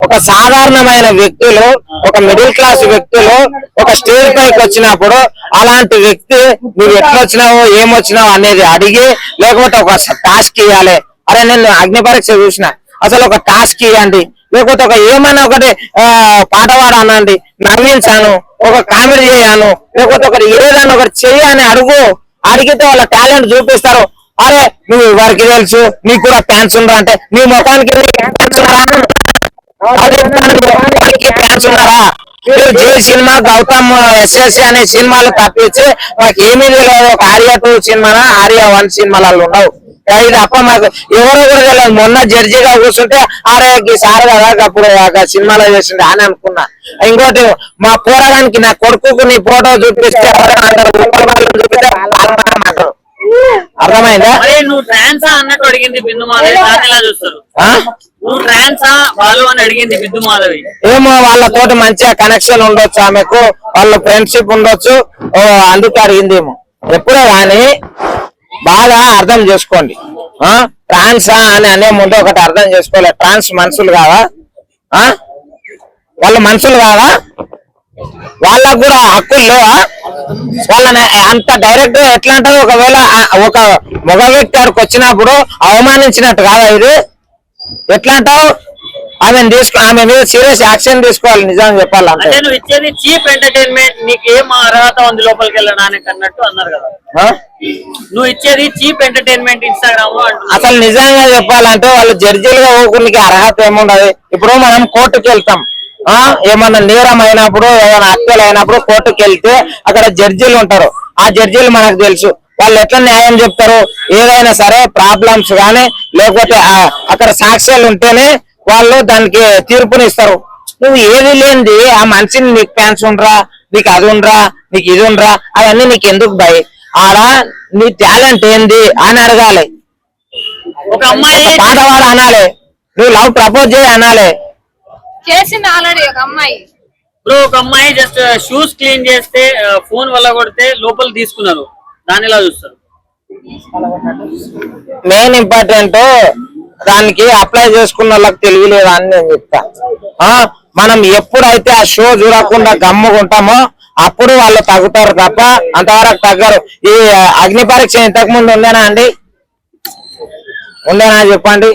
ఒక సాధారణమైన వ్యక్తులు, ఒక మిడిల్ క్లాస్ వ్యక్తులు ఒక స్టేజ్ పైకి వచ్చినప్పుడు అలాంటి వ్యక్తి నువ్వు ఎట్లా వచ్చినావు ఏమొచ్చినావు అనేది అడిగి, లేకపోతే ఒక టాస్క్ ఇవ్వాలి. అరే నేను అగ్ని పరీక్ష చూసిన, అసలు ఒక టాస్క్ ఇవ్వండి, లేకపోతే ఒక ఏమన్నా ఒకటి పాట పాడనండి, నవ్వించాను, ఒక కామెడీ చేయను, లేకపోతే ఒకటి ఏదైనా ఒకటి చెయ్యని అడుగు. అడిగితే వాళ్ళ టాలెంట్ చూపిస్తారు. అరే నువ్వు వారికి తెలుసు నీకు కూడా ఫ్యాన్స్ ఉండరా అంటే నీ ముఖానికి జై సినిమా, గౌతమ్ ఎస్ఎస్సి అనే సినిమాలు తప్పించి మాకు ఏమీ తెలియదు. ఒక ఆర్యా 2 సినిమానా, ఆర్యా 1 సినిమాలలో ఉండవు. ఇది అప్ప మాకు ఎవరో కూడా తెలియదు. మొన్న జడ్జిగా కూర్చుంటే అరే సార్ కదా అప్పుడు సినిమాలో చేసింది అని అనుకున్నా. ఇంకోటి మా పోరాడానికి నా కొడుకు నీ ఫోటో చూపిస్తే అర్థమైందా? నువ్వు ట్రాన్సా అన్నట్టు అడిగింది బిందు మాధవి, దాన్ని ఎలా చూస్తారు? నువ్వు ట్రాన్సా వాళ్ళు అని అడిగింది బిందు మాధవి. ఏమో వాళ్ళతోటి మంచిగా కనెక్షన్ ఉండొచ్చు, ఆమెకు వాళ్ళ ఫ్రెండ్షిప్ ఉండొచ్చు, అందుకు అడిగిందేమో. ఎప్పుడో కానీ బాగా అర్థం చేసుకోండి. ట్రాన్సా అని అనే ముందు ఒకటి అర్థం చేసుకోవాలి. ట్రాన్స్ మనుషులు కావా? వాళ్ళ మనుషులు కావా? వాళ్ళకు కూడా హక్కులు లేవా? వాళ్ళని అంత డైరెక్ట్ గా ఎట్లా అంటారు? ఒకవేళ ఒక మగ వ్యక్తి వరకు వచ్చినప్పుడు అవమానించినట్టు కాదా ఇది? ఎట్లా అంటావు? ఆమె మీద సీరియస్ యాక్షన్ తీసుకోవాలి. నిజంగా చెప్పాలంటే నువ్వు ఇచ్చేది చీప్ ఎంటర్టైన్మెంట్, నీకు ఏం అర్హత ఉంది లోపలికి వెళ్ళడానికి అన్నట్టు అన్నారు కదా. నువ్వు ఇచ్చేది చీప్ ఎంటర్టైన్మెంట్ ఇన్స్టాగ్రామ్. అసలు నిజంగా చెప్పాలంటే వాళ్ళు జడ్జిలుగా ఊరికి అర్హత ఏముండదు. ఇప్పుడు మనం కోర్టుకి వెళ్తాం, ఏమన్నా నేరం అయినప్పుడు, ఏమైనా హత్యలు అయినప్పుడు కోర్టుకి వెళ్తే అక్కడ జడ్జిలు ఉంటారు. ఆ జడ్జిలు మనకు తెలుసు వాళ్ళు ఎట్లా న్యాయం చెప్తారు. ఏదైనా సరే ప్రాబ్లమ్స్ కానీ లేకపోతే అక్కడ సాక్ష్యాలు ఉంటేనే వాళ్ళు దానికి తీర్పునిస్తారు. నువ్వు ఏది లేనిది ఆ మనిషిని నీకు ఫ్యాన్స్ ఉండరా, నీకు అది ఉండరా, నీకు ఇది ఉండరా, అవన్నీ నీకు ఎందుకు భయ్? ఆడ నీ టాలెంట్ ఏంది అని అడగాలి. ఒక అమ్మాయి పాట పాడ అనాలి, నువ్వు లవ్ ప్రపోజ్ చేయి అనాలి. చేసింది ఆల్రెడీ ఒక అమ్మాయి. ఒక అమ్మాయి జస్ట్ షూస్ క్లీన్ చేస్తే ఫోన్ వల్ల కొడితే లోపల తీసుకున్నారు, దాన్ని ఎలా చూస్తారు? మెయిన్ ఇంపార్టెంట్ దానికి అప్లై చేసుకున్న వాళ్ళకి తెలియలేదా అని నేను చెప్తా. మనం ఎప్పుడైతే ఆ షో చూడకుండా గమ్ముకుంటామో అప్పుడు వాళ్ళు తగ్గుతారు తప్ప అంతవరకు తగ్గరు. ఈ అగ్ని పరీక్ష ఇంతకు ముందు ఉండేనా అండి? ఉండేనా చెప్పండి?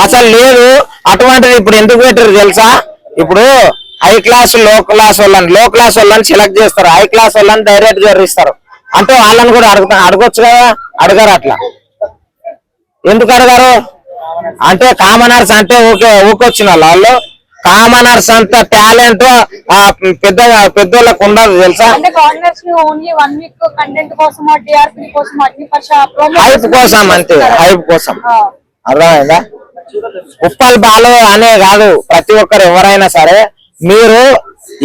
అసలు లేదు. అటువంటిది ఇప్పుడు ఎందుకు పెట్టారు తెలుసా? ఇప్పుడు హై క్లాస్ లో క్లాస్ వాళ్ళని సెలెక్ట్ చేస్తారు, హై క్లాస్ వాళ్ళని డైరెక్ట్ జరిస్తారు. అంటే వాళ్ళని కూడా అడగొచ్చు కదా, అడగారు. అట్లా ఎందుకు అడగారు అంటే కామనర్స్ అంటే ఊకొచ్చిన వాళ్ళు. కామనర్స్ అంత టాలెంట్ పెద్దోళ్ళకు ఉండదు తెలుసా? హైప్ కోసం అంతే, హైప్ కోసం. అర్థమైందా? ఉప్పల్ బాలు అనే కాదు, ప్రతి ఒక్కరు ఎవరైనా సరే మీరు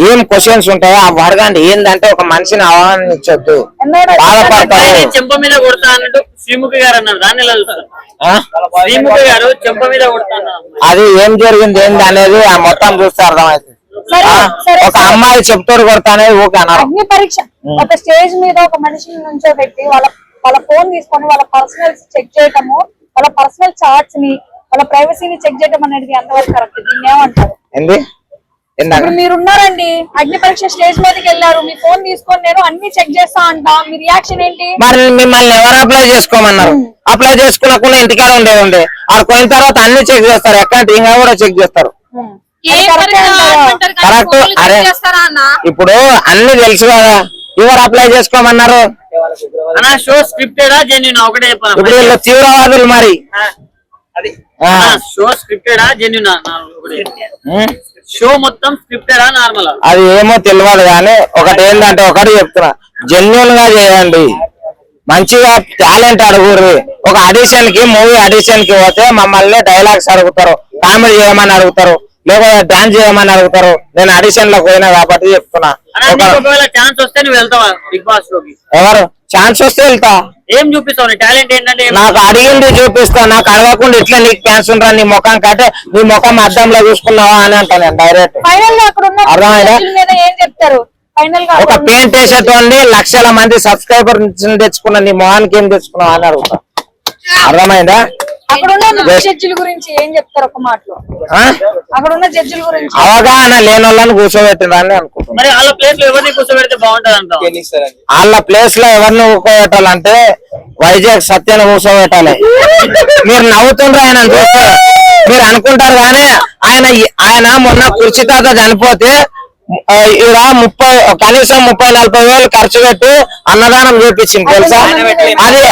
ఏం క్వశ్చన్స్ ఉంటాయో అవి అడగండి. ఏంటంటే ఒక మనిషిని అవమానించొద్దు, బాధపడతారు. చెంప మీద కొడతా అన్నట్టు శ్రీముఖి గారు అన్నారు, దాన్ని ఎలా చూస్తారు? శ్రీముఖి గారు చెంప మీద కొడతా, అది ఏం జరిగింది ఏంది అనేది ఆ మొత్తం చూస్తే అర్థమవుతుంది. ఒక అమ్మాయి చెప్తారు కొడతా అనేది ఓకే అన్నారు. అగ్ని పరీక్ష ఒక స్టేజ్ మీద ఒక మనిషిని నుంచోబెట్టి వాళ్ళ ఫోన్ తీసుకొని వాళ్ళ పర్సనల్స్ చెక్ చేయటము, వాళ్ళ పర్సనల్ చార్ట్స్ ని, వాళ్ళ ప్రైవసీని చెక్ చేయడం అనేది ఎంతవరకు కరెక్ట్? దీన్ని ఏమంటారు? ఇప్పుడు మీరున్నారండి, అగ్ని పరీక్ష స్టేజ్ మీదకి వెళ్ళారు, మీ ఫోన్ తీసుకొని నేను అన్ని చెక్ చేస్తా అంట, మీ రియాక్షన్ ఏంటి? మరి మిమ్మల్ని ఎవరు అప్లై చేసుకోమన్నారు? అప్లై చేసుకున్నకుండా ఇంటికాడ ఉండే ఆడ పోయిన తర్వాత అన్ని చెక్ చేస్తారు, అకౌంటింగ్ కూడా చెక్ చేస్తారు. కరెక్ట్. అరే ఇప్పుడు అన్ని తెలుసు కదా, ఎవరు అప్లై చేసుకోమన్నారు? షో స్క్రిప్టెడా జెన్యూనా ఒకటే చెప్పాలి. ఇప్పుడు వీళ్ళు తీవ్రవాదులు మరి. షో స్క్రిప్టెడా జెన్యూనా? షో మొత్తం స్క్రిప్టెడా నార్మల్? అది ఏమో తెలియదు కానీ ఒకటి ఏంటంటే ఒకటి చెప్తున్నా, జెన్యూన్ గా చేయండి, మంచిగా టాలెంట్ అడుగురు. ఒక ఆడిషన్ కి, మూవీ ఆడిషన్ కి పోతే మమ్మల్ని డైలాగ్స్ అడుగుతారు, కామెడీ చేయమని అడుగుతారు, లేకపోతే డాన్స్ చేయమని అడుగుతారు. నేను ఆడిషన్ లో పోయినా కాబట్టి చెప్తున్నా. ఛాన్స్ వస్తే నువ్వు వెళ్తావా బిగ్ బాస్ లోకి? ఎవరు ఛాన్స్ వస్తే వెళ్తా. ఏం చూపిస్తావు? నీ టాలెంట్ ఏంటంటే నాకు అడిగింది చూపిస్తా, నాకు అడగకుండా ఇట్లా నీకు ఛాన్స్ ఉంటా, నీ ముఖం కంటే నీ ముఖం అద్దంలో చూసుకున్నావా అని అంటా నేను డైరెక్ట్. ఒక పెయింట్ వేసేటోండి లక్షల మంది సబ్స్క్రైబర్ తెచ్చుకున్నా, నీ మొహానికి ఏం తెచ్చుకున్నావా అని అడుగుతా. అర్థమైందా? అక్కడ ఉన్న జడ్జిల గురించి ఏం చెప్తారు ఒక మాటలో? అక్కడ ఉన్న జడ్జిల గురించి అవగాహన లేని వాళ్ళని కూర్చోబెట్టిందని అనుకుంటున్నాను. మరి వాళ్ళ ప్లేస్ లో ఎవరిని కూర్చోబెడితే బాగుంటది అంటావు? వాళ్ళ ప్లేస్ లో ఎవరిని కూర్చోబెట్టాలంటే వైజాగ్ సత్యాన్ని కూర్చోబెట్టాలి. మీరు నవ్వుతుండ్రు ఆయన చూస్తే మీరు అనుకుంటారు కానీ ఆయన మొన్న కుర్చీ తాత చనిపోతే ఇలా కనీసం 30-40 వేలు ఖర్చు పెట్టి అన్నదానం చేపించింది తెలుసా. అది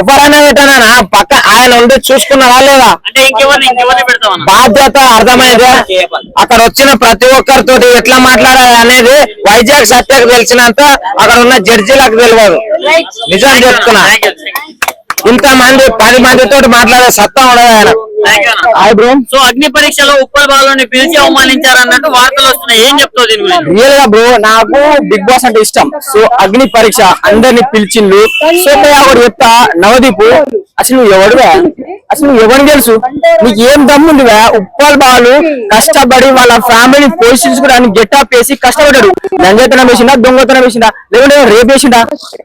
ఎవరైనా పెట్టానా పక్క ఆయన ఉండి చూసుకున్నారా లేదా అంటే ఇంకెవరిని పెడతామన్నా? బాధ్యత అర్థమైంది. అక్కడ వచ్చిన ప్రతి ఒక్కరితో ఎట్లా మాట్లాడాలి అనేది వైజాగ్ సత్యకు తెలిసినంత అక్కడ ఉన్న జడ్జిలకు తెలియదు. నిజం చెప్తున్నా, ఇంతమంది 10 మందితో మాట్లాడే సత్తా ఉండదు ఆయన. సో అగ్ని పరీక్షలో ఉప్పల్ బాలుని పిలిచి అవమానించారన్నట్టు వార్తలు వస్తున్నాయి, ఏం చెప్తావు దీని గురించి? రియల్ గా బ్రో, నాకు బిగ్ బాస్ అంటే ఇష్టం. సో అగ్ని పరీక్ష అందరిని పిలిచిండు. సో ఒకటి చెప్తా, నవదీప్ అసలు నువ్వు ఎవడుగా, అసలు నువ్వు ఎవరిని తెలుసు, నీకు ఏం దమ్ముందిగా? ఉప్పల్ బాలు కష్టపడి వాళ్ళ ఫ్యామిలీని పోషించుకోవడానికి గెటప్ వేసి కష్టపడ్డాడు. లంజతనం వేసిందా, దొంగతనం వేసిందా, లేకుంటే రేపు వేసిందా?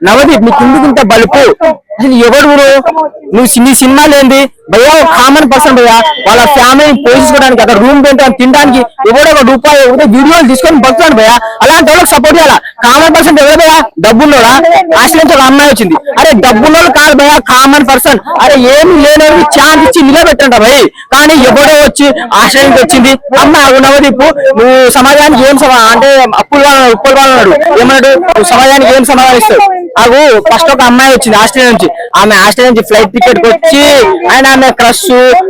నవదీప్ నీకు ఇంత బలుపు అసలు ఎవడు నువ్వు నీ సినిమాలు ఏంది భయ్యా? కామన్ పర్సన్ భయ్యా, వాళ్ళ ఫ్యామిలీని పోషించుకోవడానికి అక్కడ రూమ్ పెంచడానికి తినడానికి ఎవడో ఒక రూపాయి వీడియోలు తీసుకొని బతుకుతాను భయ్యా. అలాంటి వాళ్ళకి సపోర్ట్ చేయాలా? కామన్ పర్సన్ ఎవరు భయ్యా? డబ్బున్నోడా? ఆశ్రయించి ఒక అమ్మాయి వచ్చింది, అరే డబ్బున్నోళ్ళు కాదు భయ్యా, కామన్ పర్సన్. అరే ఏమి లేని ఛాన్స్ ఇచ్చి నిలబెట్టంట భయ్. కానీ ఎవడో వచ్చి ఆశ్రయించి వచ్చింది అమ్మాయి నవదీపు, నువ్వు సమాజానికి ఏం అంటే ఉప్పుల వాళ్ళు ఏమన్నాడు, నువ్వు సమాజానికి ఏం సమాధానం ఇస్తావు? నాకు ఫస్ట్ ఒక అమ్మాయి వచ్చింది ఆస్ట్రేలియా నుంచి. ఆమె ఆస్ట్రేలియా నుంచి ఫ్లైట్ టికెట్ వచ్చి ఆయన ఆమె క్రష్,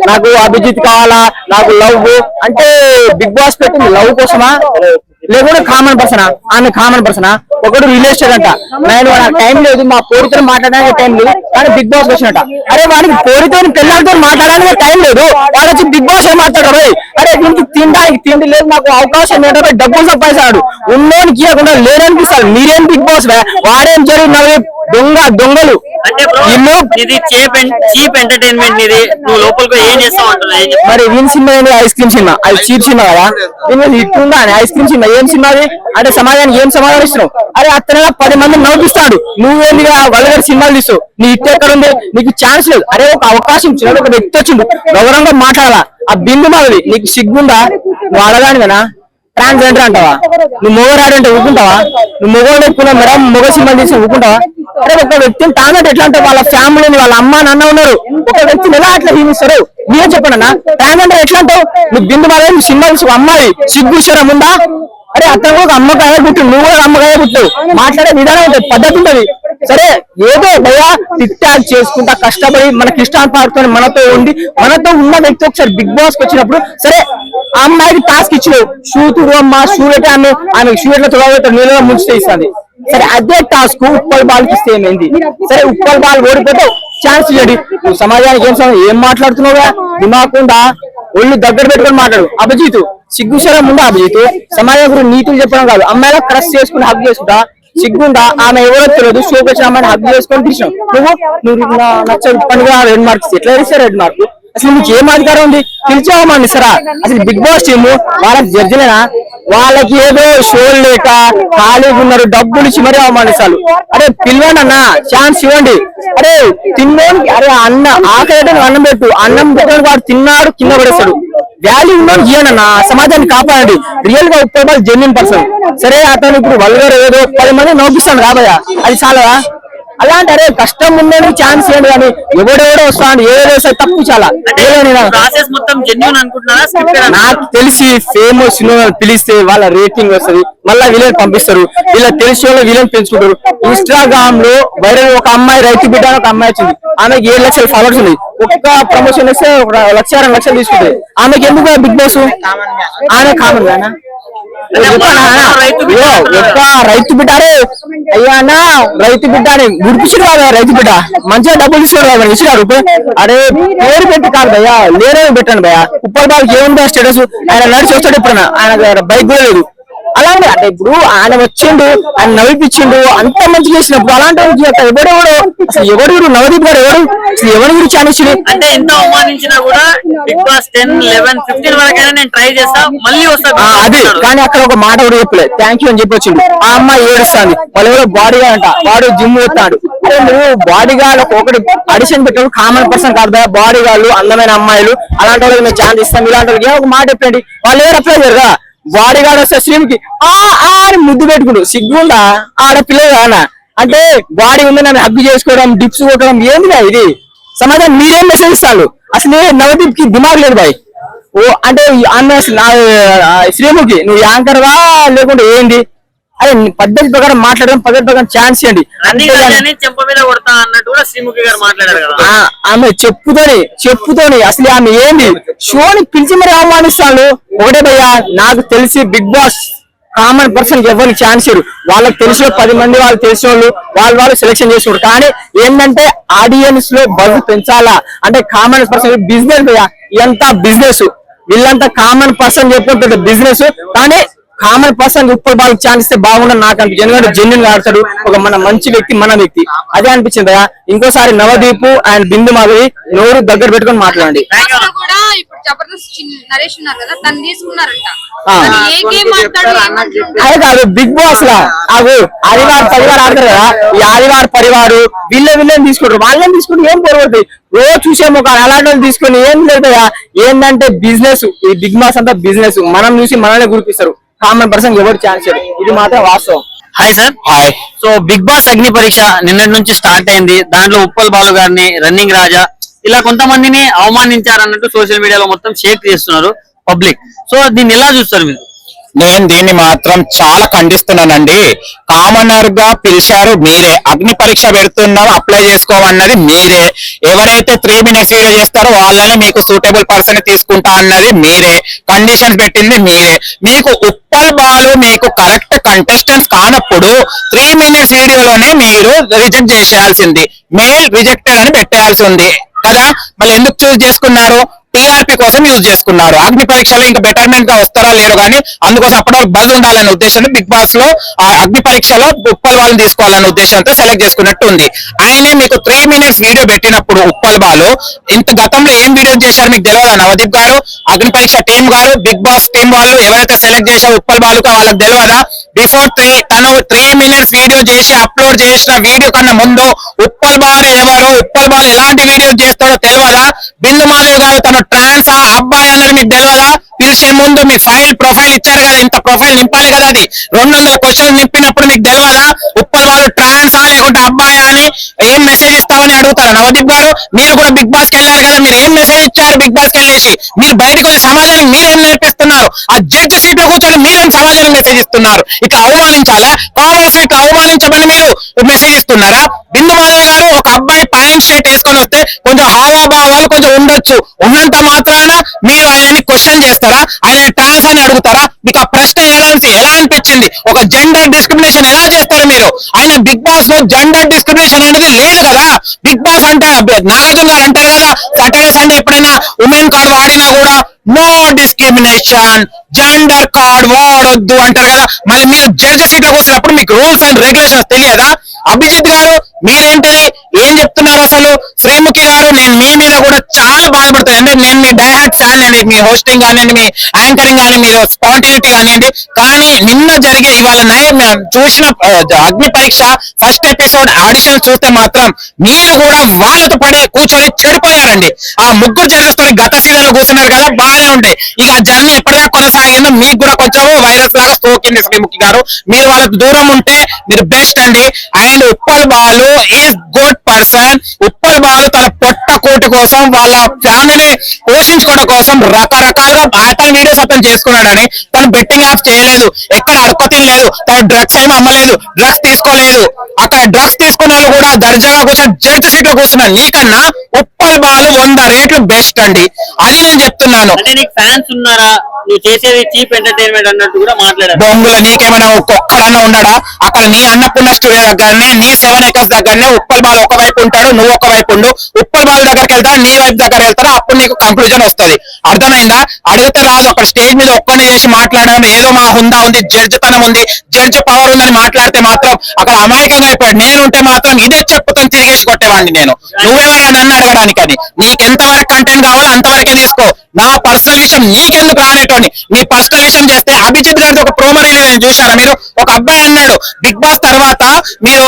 నాకు అభిజిత్ కావాలా, నాకు లవ్ అంటే బిగ్ బాస్ పెట్టింది లవ్ కోసమా లేకుంటే కామన్ పర్సనా? ఆమె కామన్ పర్సనా? ఒకడు రియల్ ఎస్టేట్ అంట, నేను టైం లేదు, మా పోరితో మాట్లాడడానికి టైం లేదు, కానీ బిగ్ బాస్ వచ్చినట్ట. అరే వాడికి పోరితో పిల్లలతో మాట్లాడడానికి టైం లేదు, వాడు వచ్చి బిగ్ బాస్ ఏం మాట్లాడారు? అరే దీనికి తినడానికి తిండి లేదు, నాకు అవకాశం ఏంటంటే డబ్బులు సంపాదిస్తాడు, ఉన్నోనికి ఇవ్వకుండా లేదనిపిస్తాడు. మీరేం బిగ్ బాస్ వాడేం జరిగినవి దొంగలు అంటే ఇది చీప్ ఎంటర్టైన్మెంట్. ఇది నువ్వు లోపలికి ఏం చేస్తావు అంటున్నా? మరి వీన్ సినిమా ఏంటి? Ice cream cinema. అది చీప్ సినిమా కదా, హిట్ ఉందా ఐస్ క్రీమ్ సినిమా? ఏం సినిమా అది? అంటే సమాజానికి ఏం సమాధానం ఇస్తున్నావు? అరే అతను 10 మందిని నవ్విస్తాడు, నువ్వేందిగా వల్గర్ సినిమాలు తీస్తావు? నీ హిట్ ఎక్కడ ఉంది? నీకు ఛాన్స్ లేదు. అరే ఒక అవకాశం ఇచ్చినాడు, ఒక వ్యక్తి వచ్చిండు, గౌరవంగా మాట్లాడాలా. ఆ బిందు మాది నీకు సిగ్గుందా? నువ్వు అడగానివేనా? ట్రాన్స్జెండర్ అంటావా? నువ్వు మొగరాడంటే ఊరుకుంటావా? నువ్వు మొగోడు ఎక్కువ మేడం మొగ సినిమా తీసి ఊరుకుంటావా? అరే ఒక వ్యక్తిని టార్గెట్ ఎట్లా అంటే వాళ్ళ ఫ్యామిలీని, వాళ్ళ అమ్మ నాన్న ఉన్నారు, ఒక వ్యక్తిని ఎలా అట్లా హీనిస్తారు? మీరే చెప్పండి అన్న, ట్రాన్స్జెండర్ ఎట్లా అంటావు? నువ్వు బిందు మాది నువ్వు సినిమా తీసి అమ్మాయి సిగ్గుసారా ముందా? అరే అతను ఒక అమ్మకాయ పుట్టు, నువ్వు కూడా అమ్మకాయ పుట్టు, మాట్లాడే విధానం ఉంటుంది, పద్ధతి ఉంటుంది. సరే ఏదో భయ్యా టిక్ చేసుకుంటా కష్టపడి మనకి ఇష్టాన్ని పాడుతూ మనతో ఉండి మనతో ఉన్న వ్యక్తి ఒకసారి బిగ్ బాస్ కి వచ్చినప్పుడు సరే ఆ అమ్మాయికి టాస్క్ ఇచ్చినావు, షూ తుడు అమ్మ, షూ అయితే ఆమె షూ ఎట్లా తుడవతో నీళ్ళలో ముంచితే ఇస్తుంది. సరే అదే టాస్క్ ఉప్పల్ బాల్కి ఇస్తే ఏమైంది? సరే ఉప్పల్ బాల్ ఓడిపోతే ఛాన్స్ ఇవ్వండి. నువ్వు సమాజానికి ఏం మాట్లాడుతున్నావుగా? దిమాకుండా ఒళ్ళు దగ్గర పెట్టుకొని మాట్లాడు. అభిజిత్ సిగ్గుసరం ఉందా? అభిజిత్ సమాజం గురించి నీతులు చెప్పడం కాదు, అమ్మాయిలా క్రష్ చేసుకుని హక్ చేసుకుంటా సిగ్గుందా? ఆమె ఎవరో తెలియదు, షోకి వచ్చిన అమ్మాయిని హక్ చేసుకొని తీసినావు. నువ్వు నచ్చదు పనిగా 2 మార్క్స్ ఎట్లా ఇస్తారు? 2 మార్కులు అసలు నీకు ఏం అధికారం ఉంది? పిలిచి అవమానిస్తారా? అసలు బిగ్ బాస్ టీమ్ వాళ్ళకి జడ్జిలేనా? వాళ్ళకి ఏదో షోలు లేక ఖాళీగా ఉన్నారు, డబ్బులు ఇచ్చి మరీ అవమానిస్తారు. అరే పిలవండి అన్న, ఛాన్స్ ఇవ్వండి. అరే తిన్నోనికి, అరే అన్న ఆకలి అన్నం పెట్టు, అన్నం పెట్టిన వాడు తిన్నాడు కింద పడేస్తాడు. వాల్యూ ఉన్నోని ఇవ్వండి అన్న, సమాజాన్ని కాపాడండి. రియల్ గా ఉప్పల్ జెన్యున్ పర్సన్. సరే అతను ఇప్పుడు వల్గర్ ఏదో 10 మంది నవ్విస్తాడు కాబోయా, అది చాలా అలాంటి అరే కష్టం ఉండేది ఛాన్స్ ఏంటి? కానీ ఎవడెవడో వస్తాడు, ఏదో తప్పు చాలా. నాకు తెలిసి ఫేమస్ పిలిస్తే వాళ్ళ రేటింగ్ వస్తుంది, మళ్ళీ వీళ్ళని పంపిస్తారు, వీళ్ళ తెలిసి వాళ్ళు వీళ్ళని పెంచుకుంటారు. ఇన్స్టాగ్రామ్ లో వైరల్ ఒక అమ్మాయి రైతు బిడ్డ ఒక అమ్మాయి వచ్చింది, ఆమెకి 7 లక్షల ఫాలోవర్స్ ఉంది. ఒక్క ప్రమోషన్ వస్తే 1 లక్ష 2 లక్షలు తీసుకుంటుంది. ఆమెకి ఎందుకు బిగ్ బాస్? ఆమె కామన్ గానా? ఒక్క రైతు బిడ్డ, అరే అయ్యానా రైతు బిడ్డ అని గుర్తించారు కదా, రైతు బిడ్డ మంచిగా డబ్బులు ఇస్తారు కదా, ఇచ్చినారు. అరే పేరు పెట్టి కాదు భయ్యా, లేరని పెట్టండి భయ్యా. ఉప్పల్ బాల్కి ఏముందా స్టేటస్? ఆయన నడిచి వస్తాడు, ఇప్పుడు ఆయన బైక్ కూడా లేదు. అలాంటి అంటే ఇప్పుడు ఆయన వచ్చిండు, ఆయన నవ్విపించిండు, అంత మంచి చేసినప్పుడు అలాంటి ఎవడు నవదీప్ గారు ఎవరి గురించి అనేసి అంటే ఎంత అవమానించినా కూడా బిగ్ బాస్ 10, 11, 15 వరకైనా నేను ట్రై చేస్తా, మళ్ళీ వస్తా. అది కానీ అక్కడ ఒక మాట కూడా చెప్పలేదు, థ్యాంక్ యూ అని చెప్పి వచ్చిండు. ఆ అమ్మాయి ఏడుస్తాంది, వాళ్ళు ఎవరో బాడీగా అంట, వాడు జిమ్ పోతాడు. అరే నువ్వు బాడీ గార్డ్ ఒకటి అడిషన్ పెట్టాడు కామన్ పర్సన్ కాదు బాడీ గార్డు అందమైన అమ్మాయిలు అలాంటి వాళ్ళకి మేము ఛాన్స్ ఇస్తాం ఇలాంటి వాళ్ళకి ఒక మాట చెప్పండి వాళ్ళు ఎవరు అప్లై చేయరుగా బాడీ గార్డ్ వస్తే శ్రీముకి అని ముద్దు పెట్టుకుంటు సిగ్గుండా ఆడపిల్లలు కానా అంటే బాడీ ఉంది నన్ను హగ్గు చేసుకోవడం డిప్స్ కొట్టడం ఏందిగా ఇది సమాజం మీరేం మెసేజ్ ఇస్తాడు అసలు నవదీప్ కి దిమాగ్ లేదు బాయ్ ఓ అంటే ఆమె శ్రీముఖి నువ్వు యాంకర్ వా లేకుంటే ఏంది అదే పద్ధతి ప్రకారం మాట్లాడడం పద్ధతి ప్రకారం ఛాన్స్ ఇవ్వండి చెంప మీద కొడతా అన్నట్టు కూడా శ్రీముఖి గారు మాట్లాడారు కదా ఆమె చెప్పుతోని అసలు ఆమె ఏంది షోని పిలిచి మరి అవమానిస్తాడు ఒకటే భయ్యా నాకు తెలిసి బిగ్ బాస్ కామన్ పర్సన్ ఎవరికి ఛాన్స్ ఇవ్వరు వాళ్ళకి తెలిసిన 10 మంది వాళ్ళు తెలిసిన వాళ్ళు సెలెక్షన్ చేసేవారు కానీ ఏంటంటే ఆడియన్స్ లో బజ్ పెంచాలా అంటే కామన్ పర్సన్ బిజినెస్ భయ్యా ఇదంతా బిజినెస్ వీళ్ళంతా కామన్ పర్సన్ చెప్పుకుంటుంది బిజినెస్ కానీ కామన్ పర్సన్ ఇప్పుడు బాగా ఛాన్స్ ఇస్తే బాగుండదు నాకు అనిపించింది ఎందుకంటే జెన్యున్ గా ఆడతాడు ఒక మన మంచి వ్యక్తి మన వ్యక్తి అదే అనిపించింది ఇంకోసారి నవదీప్ అండ్ బిందు మాధవి నోరు దగ్గర పెట్టుకొని మాట్లాడండి కూడా ఇప్పుడు జబర్దస్త్ నరేష్ ఉన్నారు కదా తను తీసుకున్నారంట ఏ గేమ్ ఆడతాడు అదే కాదు బిగ్ బాస్ లా అవి ఆదివారం పరివారం ఆడతారు కదా ఈ ఆదివారం పరివారు వీళ్ళని తీసుకుంటారు వాళ్ళని తీసుకుంటే ఏం పొరపడుతుంది రోజు చూసేమో కానీ అలాంటి వాళ్ళు తీసుకుని ఏం లేదు ఏంటంటే బిజినెస్ ఈ బిగ్ బాస్ అంతా బిజినెస్ మనం చూసి మనల్ని గురిపిస్తారు కామన్ పర్సన్ ఎవరు ఛాన్స్ ఇది మాత్రం వాస్తవం hi sir hi so Bigg Boss Agnipariksha నిన్నటి నుంచి స్టార్ట్ అయింది దాంట్లో ఉప్పల్ బాలు గారిని రన్నింగ్ రాజా ఇలా కొంతమందిని అవమానించారన్నట్టు సోషల్ మీడియాలో మొత్తం షేర్ చేస్తున్నారు పబ్లిక్ సో దీన్ని ఎలా చూస్తారు మీరు నేను దీన్ని మాత్రం చాలా ఖండిస్తున్నానండి కామనర్ గా పిలిచారు మీరే అగ్ని పరీక్ష పెడుతున్నాం అప్లై చేసుకోమన్నది మీరే ఎవరైతే 3 minutes వీడియో చేస్తారో వాళ్ళని మీకు సూటబుల్ పర్సన్ తీసుకుంటా అన్నది మీరే కండిషన్స్ పెట్టింది మీరే మీకు ఉప్పల్ బాలు మీకు కరెక్ట్ కంటెస్టెంట్స్ కానప్పుడు 3 minutes వీడియోలోనే మీరు రిజెక్ట్ చేసేయాల్సింది మెయిల్ రిజెక్టెడ్ అని పెట్టేయాల్సి ఉంది కదా మళ్ళీ ఎందుకు చూస్ చేసుకున్నారు టీఆర్పీ కోసం యూజ్ చేసుకున్నారు అగ్ని పరీక్షలో ఇంకా బెటర్మెంట్ గా వస్తారా లేరు కానీ అందుకోసం అప్పటి బజ్ ఉండాలనే ఉద్దేశంతో బిగ్ బాస్ లో ఆ అగ్ని పరీక్షలో ఉప్పల్ బాలు తీసుకోవాలనే ఉద్దేశంతో సెలెక్ట్ చేసుకున్నట్టు ఉంది ఆయనే మీకు 3 minutes వీడియో పెట్టినప్పుడు ఉప్పల్ బాలు ఇంత గతంలో ఏం వీడియో చేశారు మీకు తెలియదా నవదీప్ గారు అగ్ని పరీక్ష టీం గారు బిగ్ బాస్ టీం వాళ్ళు ఎవరైతే సెలెక్ట్ చేశారో ఉప్పల్ బాలుకు వాళ్ళకి తెలియదా బిఫోర్ తను 3 minutes వీడియో చేసి అప్లోడ్ చేసిన వీడియో కన్నా ముందు ఉప్పల్ బాలు ఎవరు ఉప్పల్ బాలు ఎలాంటి వీడియో చేస్తాడో తెలియదా బిందు మాధవ్ గారు తను ట్రాన్స్ అబ్బాయి అన్నది మీకు తెలియదా పిలిచే ముందు మీ ప్రొఫైల్ ఇచ్చారు కదా ఇంత ప్రొఫైల్ నింపాలి కదా అది 200 క్వశ్చన్ నింపినప్పుడు మీకు తెలియదా ఉప్పల్ బాలు ట్రాన్సా లేకుంటే అబ్బాయా అని ఏం మెసేజ్ ఇస్తామని అడుగుతారు నవదీప్ గారు మీరు కూడా బిగ్ బాస్ కి వెళ్ళారు కదా మీరు ఏం మెసేజ్ ఇచ్చారు బిగ్ బాస్ కి వెళ్ళేసి మీరు బయటకు వచ్చి సమాజానికి మీరేం నేర్పిస్తున్నారు ఆ జడ్జి సీట్ లో కూర్చొని మీరేం సమాజానికి మెసేజ్ ఇస్తున్నారు ఇట్లా అవమానించాలా కావాల్సి ఇట్లా అవమానించమని మీరు మెసేజ్ ఇస్తున్నారా బిందు మాధవ్ గారు ఒక అబ్బాయి ప్యాంట్ షర్ట్ వేసుకొని వస్తే కొంచెం హావాభావాలు కొంచెం ఉండొచ్చు ఉన్నంత మాత్రాన మీరు ఆయనని క్వశ్చన్ చేస్తారా ఆయన ట్రాన్స్ అని అడుగుతారా మీకు ఆ ప్రశ్న ఎలా అనిపించింది ఒక జెండర్ డిస్క్రిమినేషన్ ఎలా చేస్తారు మీరు ఆయన బిగ్ బాస్ లో జెండర్ డిస్క్రిమినేషన్ అనేది లేదు కదా బిగ్ బాస్ అంటే నాగార్జున గారు అంటారు కదా సాటర్డే సండే ఎప్పుడైనా ఉమెన్ కార్డ్ వాడినా కూడా నో డిస్క్రిమినేషన్ జెండర్ కార్డ్ వాడొద్దు అంటారు కదా మళ్ళీ మీరు జడ్జి సీట్ లో కూర్చున్నప్పుడు మీకు రూల్స్ అండ్ రెగ్యులేషన్స్ తెలియదా అభిజిత్ గారు మీరేంటిది ఏం చెప్తున్నారు అసలు శ్రీముఖి గారు నేను మీ మీద కూడా చాలా బాధపడతాను అంటే నేను మీ డైహార్ట్ ఫ్యాన్ అండి మీ హోస్టింగ్ కానివ్వండి మీ యాంకరింగ్ కానీ మీరు స్పాంటినిటీ కానివ్వండి కానీ నిన్న జరిగే ఇవాళ చూసిన అగ్ని పరీక్ష ఫస్ట్ ఎపిసోడ్ ఆడిషన్ చూస్తే మాత్రం మీరు కూడా వాళ్ళతో పడి కూర్చొని చెడిపోయారండి ఆ ముగ్గురు జడ్జెస్ గత సీజన్ లో కూర్చున్నారు కదా బాగానే ఉంటాయి ఇక ఆ జర్నీ ఎప్పటిదాకా కొనసాగిందో మీకు కూడా కొంచెం వైరస్ లాగా సోకింది శ్రీముఖి గారు మీరు వాళ్ళకి దూరం ఉంటే మీరు బెస్ట్ అండి and Uppal Balu is good person Uppal Balu తన పొట్ట కోటి కోసం వాళ్ళ ఫ్యామిలీని పోషించుకోవడం కోసం రకరకాలుగా అతని వీడియోస్ అతను చేసుకున్నాడని తను బెట్టింగ్ యాప్ చేయలేదు ఎక్కడ అడుకోతి లేదు తను డ్రగ్స్ ఏమి అమ్మలేదు డ్రగ్స్ తీసుకోలేదు అక్కడ డ్రగ్స్ తీసుకున్న వాళ్ళు కూడా దర్జాగా కూర్చొని జడ్జి సీట్ లో కూర్చున్నారు నీకన్నా ఉప్పల్ బాలు 100 రెట్లు బెస్ట్ అండి అది నేను చెప్తున్నాను అంటే నీకు ఫ్యాన్స్ ఉన్నారా నువ్వు చేసేది చీప్ ఎంటర్టైన్మెంట్ అన్నట్టు కూడా మాట్లాడారు బొంగుల నీకేమైనా ఒక్కడన్నా ఉన్నాడా అక్కడ నీ అన్నపూర్ణ స్టూడియో దగ్గరనే నీ 7 acres దగ్గరనే ఉప్పల్ బాల్ ఒకవైపు ఉంటాడు నువ్వు ఒకవైపు ఉండు ఉప్పల్ బాల్ దగ్గరికి వెళ్తారా నీ వైపు దగ్గర వెళ్తారా అప్పుడు నీకు కంక్లూజన్ వస్తుంది అర్థమైందా అడిగితే రాదు అక్కడ స్టేజ్ మీద ఒక్కని చేసి మాట్లాడడం ఏదో మా హుందా ఉంది జడ్జితనం ఉంది జడ్జి పవర్ ఉందని మాట్లాడితే మాత్రం అక్కడ అమాయకంగా అయిపోయాడు నేనుంటే మాత్రం ఇదే చెప్పుతాను తిరిగేసి కొట్టేవాడిని నేను నువ్వెవరైనా నన్ను అడగడానికని నీకు ఎంతవరకు కంటెంట్ కావాలో అంతవరకే తీసుకో నా పర్సనల్ విషయం నీకెందుకు రానే చేసేటోని. మీ పర్సనల్ విషయం చేస్తే అభిజిత్ గారిది ఒక ప్రోమో నేను చూశాను. మీరు ఒక అబ్బాయి అన్నాడు బిగ్ బాస్ తర్వాత మీరు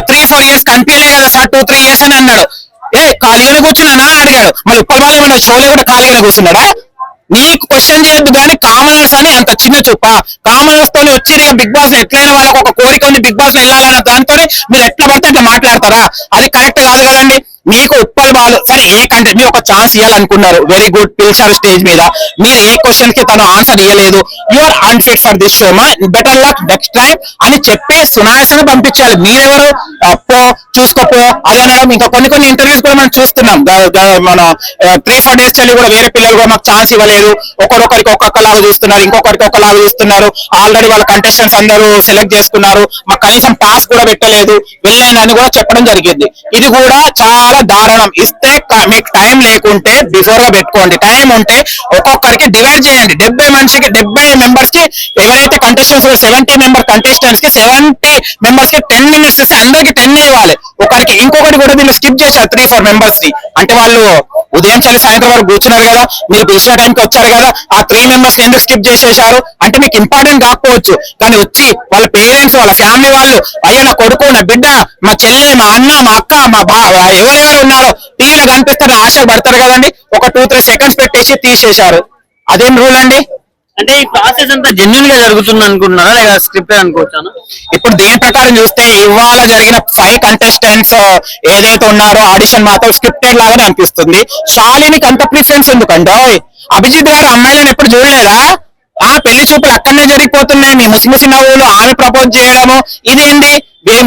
3-4 years కనిపించలే కదా సార్, 2-3 years అని అన్నాడు. ఖాళీగానే కూర్చున్నానా అని అడిగాడు. మళ్ళీ ఉప్పల్ బాలు ఏమన్నా షోలో కూడా ఖాళీగానే కూర్చున్నాడా? నీకు క్వశ్చన్ చేయొద్దు కానీ కామనర్స్ అని అంత చిన్న చూప. కామనర్స్ తోని వచ్చి బిగ్ బాస్ లో ఎట్లయినా వాళ్ళకి ఒక కోరిక ఉంది బిగ్ బాస్ లో వెళ్ళాలన్న దాంతోనే మీరు ఎట్లా పడితే అట్లా మాట్లాడతారా? అది కరెక్ట్ కాదు కదండి. మీకు ఉప్పల్ బాలు సరే ఏ కంటెంట్ మీరు ఒక ఛాన్స్ ఇవ్వాలనుకున్నారు, వెరీ గుడ్, పిలిచారు స్టేజ్ మీద, మీరు ఏ క్వశ్చన్ కి తను ఆన్సర్ ఇవ్వలేదు, you are unfit for this show, మా బెటర్ లక్ నెక్స్ట్ టైం అని చెప్పి సునాయాసంగా పంపించాలి. మీరెవరు పో చూసుకోపో అది అనడం. ఇంకా కొన్ని ఇంటర్వ్యూస్ కూడా మనం చూస్తున్నాం. మన 3-4 days చెల్లి కూడా వేరే పిల్లలు కూడా మాకు ఛాన్స్ ఇవ్వలేదు, ఒకరొకరికి ఒక్కొక్కలాగా చూస్తున్నారు, ఇంకొకరికి ఒకలాగా చూస్తున్నారు, ఆల్రెడీ వాళ్ళ కంటెస్టెంట్స్ అందరూ సెలెక్ట్ చేసుకున్నారు, మాకు కనీసం టాస్క్ కూడా పెట్టలేదు, వెళ్ళండి అని కూడా చెప్పడం జరిగింది. ఇది కూడా చాలా దారుణం. ఇస్తే మీకు టైం లేకుంటే బిఫోర్ గా పెట్టుకోండి, టైం ఉంటే ఒక్కొక్కరికి డివైడ్ చేయండి. 70 మెంబర్స్ కి ఎవరైతే కంటెస్టెంట్స్ 70 మెంబర్ కంటెస్టెంట్స్ కి 70 మెంబర్స్ కి 10 minutes ఇస్తే అందరికి 10 ఇవ్వాలి ఒకరికి. ఇంకొకటి కూడా వీళ్ళు స్కిప్ చేశారు 3-4 మెంబర్స్ ని. అంటే వాళ్ళు ఉదయం చలి సాయంత్రం వరకు కూర్చున్నారు కదా, మీరు పిలిచిన టైంకి వచ్చారు కదా, ఆ 3 మెంబర్స్ కి ఎందుకు స్కిప్ చేసేశారు అంటే మీకు ఇంపార్టెంట్ కాకపోవచ్చు, కానీ వచ్చి వాళ్ళ పేరెంట్స్ వాళ్ళ ఫ్యామిలీ వాళ్ళు, అయ్యో నా కొడుకు నా బిడ్డ మా చెల్లె మా అన్న మా అక్క మా ఎవరెవరు ఉన్నారో టీవీలో కనిపిస్తారు ఆశ పడతారు కదండి, ఒక 2-3 seconds పెట్టేసి తీసేశారు. అదేం రూల్ అండి? అంటే ఈ ప్రాసెస్ అంతా జెన్యున్ గా జరుగుతుంది అనుకుంటున్నారా లేదా స్క్రిప్టెడ్ అనుకోవచ్చాను? ఇప్పుడు దీని ప్రకారం చూస్తే ఇవాళ జరిగిన 5 కంటెస్టెంట్స్ ఏదైతే ఉన్నారో ఆడిషన్ మాత్రం స్క్రిప్టెడ్ లాగానే అనిపిస్తుంది. శాలినికి అంత ప్రిఫరెన్స్ ఎందుకంటే అభిజిత్ గారు అమ్మాయిలను ఎప్పుడు చూడలేదా? పెళ్లి చూపులు అక్కడనే జరిగిపోతున్నాయి, మీ ముసిముసి నవ్వులు, ఆమె ప్రపోజ్ చేయడము, ఇదేంది?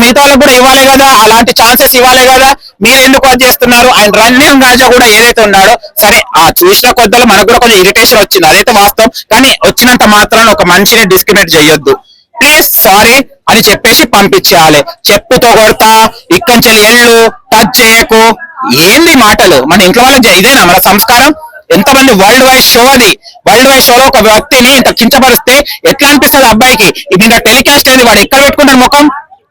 మిగతా వాళ్ళకు కూడా ఇవ్వాలి కదా, అలాంటి ఛాన్సెస్ ఇవ్వాలి కదా, మీరు ఎందుకు అది చేస్తున్నారు? అండ్ రన్నింగ్ రాజా కూడా ఏదైతే ఉన్నాడో సరే చూసిన కొద్దలో మనకు కూడా కొంచెం ఇరిటేషన్ వచ్చింది, అదైతే వాస్తవం. కానీ వచ్చినంత మాత్రాన ఒక మనిషిని డిస్క్రిమినేట్ చేయొద్దు. ప్లీజ్ సారీ అని చెప్పేసి పంపించేయాలి. చెప్పుతో కొడతా, ఇక్కడి నుంచి ఎళ్ళు, టచ్ చేయకు, ఏంది మాటలు? మన ఇంట్లో వాళ్ళని ఇదేనా మన సంస్కారం? ఎంతమంది వరల్డ్ వైడ్ షో, అది వరల్డ్ వైడ్ షోలో ఒక వ్యక్తిని ఇంత కించపరిస్తే ఎట్లా అనిపిస్తుంది అబ్బాయికి? ఇది టెలికాస్ట్ అయింది, వాడు ఎక్కడ పెట్టుకుంటారు ముఖం?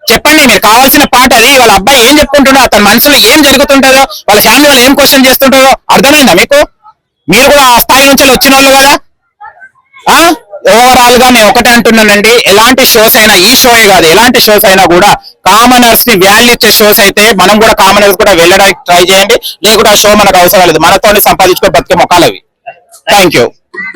చెప్పండి, మీరు కావాల్సిన పాట అది. వాళ్ళ అబ్బాయి ఏం చెప్పుకుంటాడో, అతని మనసులో ఏం జరుగుతుంటుందో, వాళ్ళ ఫ్యామిలీ వాళ్ళు ఏం క్వశ్చన్ చేస్తుంటారో అర్థమైందా మీకు? మీరు కూడా ఆ స్థాయి నుంచి వచ్చిన వాళ్ళు కదా. ఓవరాల్ గా నేను ఒకటే అంటున్నానండి, ఎలాంటి షోస్ అయినా, ఈ షోయే కాదు ఎలాంటి షోస్ అయినా కూడా కామనర్స్ ని వాల్యూ ఇచ్చే షోస్ అయితే మనం కూడా కామనర్స్ కూడా వెళ్ళడానికి ట్రై చేయండి. లేకుంటే ఆ షో మనకు అవసరం లేదు, మనతోనే సంపాదించుకొని బతికే మొక్కలు అవి. Thank you.